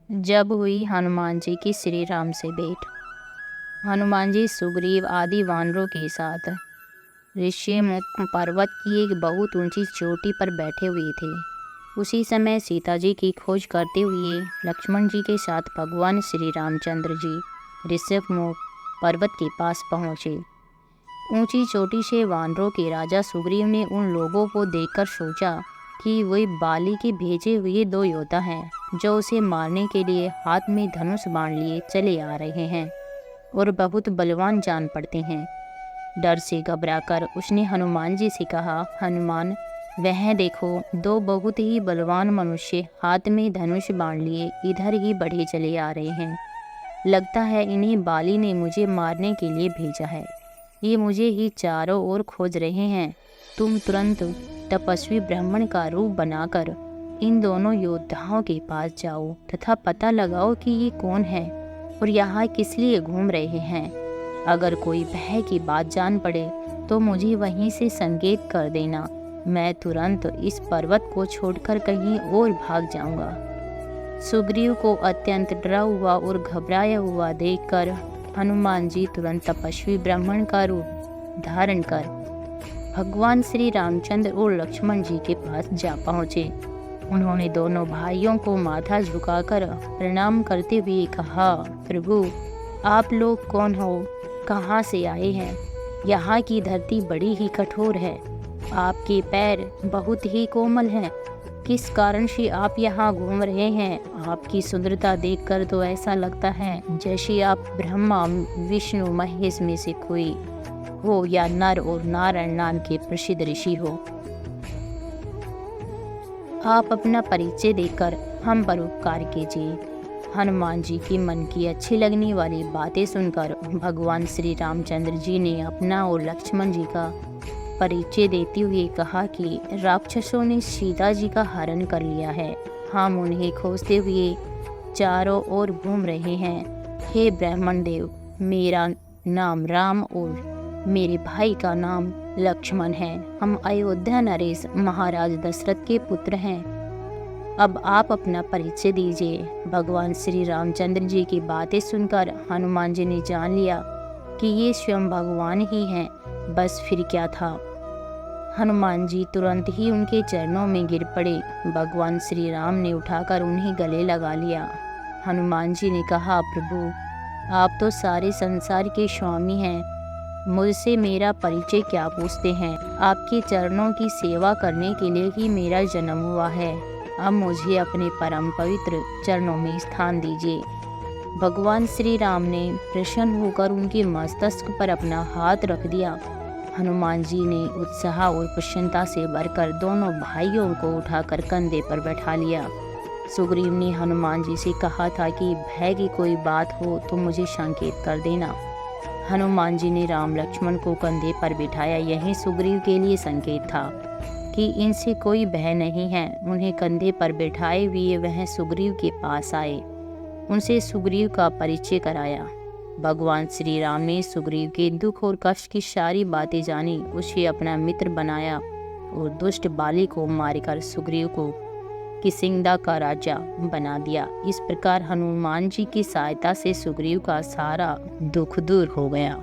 जब हुई हनुमान जी की श्री राम से भेंट। हनुमान जी सुग्रीव आदि वानरों के साथ ऋष्यमुख पर्वत की एक बहुत ऊंची चोटी पर बैठे हुए थे। उसी समय सीता जी की खोज करते हुए लक्ष्मण जी के साथ भगवान श्री रामचंद्र जी ऋष्यमुख पर्वत के पास पहुँचे। ऊंची चोटी से वानरों के राजा सुग्रीव ने उन लोगों को देखकर सोचा कि वे बाली के भेजे हुए दो योद्धा हैं, जो उसे मारने के लिए हाथ में धनुष बाण लिए चले आ रहे हैं और बहुत बलवान जान पड़ते हैं। डर से घबराकर उसने हनुमान जी से कहा, हनुमान, वह देखो, दो बहुत ही बलवान मनुष्य हाथ में धनुष बाण लिए इधर ही बढ़े चले आ रहे हैं। लगता है इन्हें बाली ने मुझे मारने के लिए भेजा है। ये मुझे ही चारों ओर खोज रहे हैं। तुम तुरंत तपस्वी ब्राह्मण का रूप बनाकर इन दोनों योद्धाओं के पास जाओ तथा पता लगाओ कि ये कौन है और यहाँ किस लिए घूम रहे हैं। अगर कोई भय की बात जान पड़े तो मुझे वहीं से संकेत कर देना। मैं तुरंत इस पर्वत को छोड़कर कहीं और भाग जाऊंगा। सुग्रीव को अत्यंत डरा हुआ और घबराया हुआ देखकर हनुमान जी तुरंत तपस्वी ब्राह्मण का रूप धारण कर भगवान श्री रामचंद्र और लक्ष्मण जी के पास जा पहुँचे। उन्होंने दोनों भाइयों को माथा झुकाकर प्रणाम करते हुए कहा, प्रभु, आप लोग कौन हो? कहाँ से आए हैं? यहाँ की धरती बड़ी ही कठोर है। आपके पैर बहुत ही कोमल हैं। किस कारण से आप यहाँ घूम रहे हैं? आपकी सुंदरता देखकर तो ऐसा लगता है जैसे आप ब्रह्मा विष्णु महेश में से कोई हो या नर और नारायण नाम के प्रसिद्ध ऋषि हो। आप अपना परिचय देकर हम पर उपकार कीजिए। हनुमान जी की मन की अच्छी लगने वाली बातें सुनकर भगवान श्री रामचंद्र जी ने अपना और लक्ष्मण जी का परिचय देते हुए कहा कि राक्षसों ने सीता जी का हरण कर लिया है। हम उन्हें खोजते हुए चारों ओर घूम रहे हैं। हे ब्राह्मण देव, मेरा नाम राम और मेरे भाई का नाम लक्ष्मण है। हम अयोध्या नरेश महाराज दशरथ के पुत्र हैं। अब आप अपना परिचय दीजिए। भगवान श्री रामचंद्र जी की बातें सुनकर हनुमान जी ने जान लिया कि ये स्वयं भगवान ही हैं। बस फिर क्या था। हनुमान जी तुरंत ही उनके चरणों में गिर पड़े। भगवान श्री राम ने उठाकर उन्हें गले लगा लिया। हनुमान जी ने कहा, प्रभु, आप तो सारे संसार के स्वामी हैं। मुझसे मेरा परिचय क्या पूछते हैं? आपके चरणों की सेवा करने के लिए ही मेरा जन्म हुआ है। अब मुझे अपने परम पवित्र चरणों में स्थान दीजिए। भगवान श्री राम ने प्रसन्न होकर उनके मस्तक पर अपना हाथ रख दिया। हनुमान जी ने उत्साह और प्रसन्नता से भरकर दोनों भाइयों को उठाकर कंधे पर बैठा लिया। सुग्रीव ने हनुमान जी से कहा था कि भय की कोई बात हो तो मुझे संकेत कर देना। हनुमान जी ने राम लक्ष्मण को कंधे पर बिठाया। यही सुग्रीव के लिए संकेत था कि इनसे कोई भय नहीं है। उन्हें कंधे पर बिठाए हुए वह सुग्रीव के पास आए। उनसे सुग्रीव का परिचय कराया। भगवान श्री राम ने सुग्रीव के दुख और कष्ट की सारी बातें जानी, उसे अपना मित्र बनाया और दुष्ट बाली को मारकर सुग्रीव को किसिंदा का राजा बना दिया। इस प्रकार हनुमान जी की सहायता से सुग्रीव का सारा दुख दूर हो गया।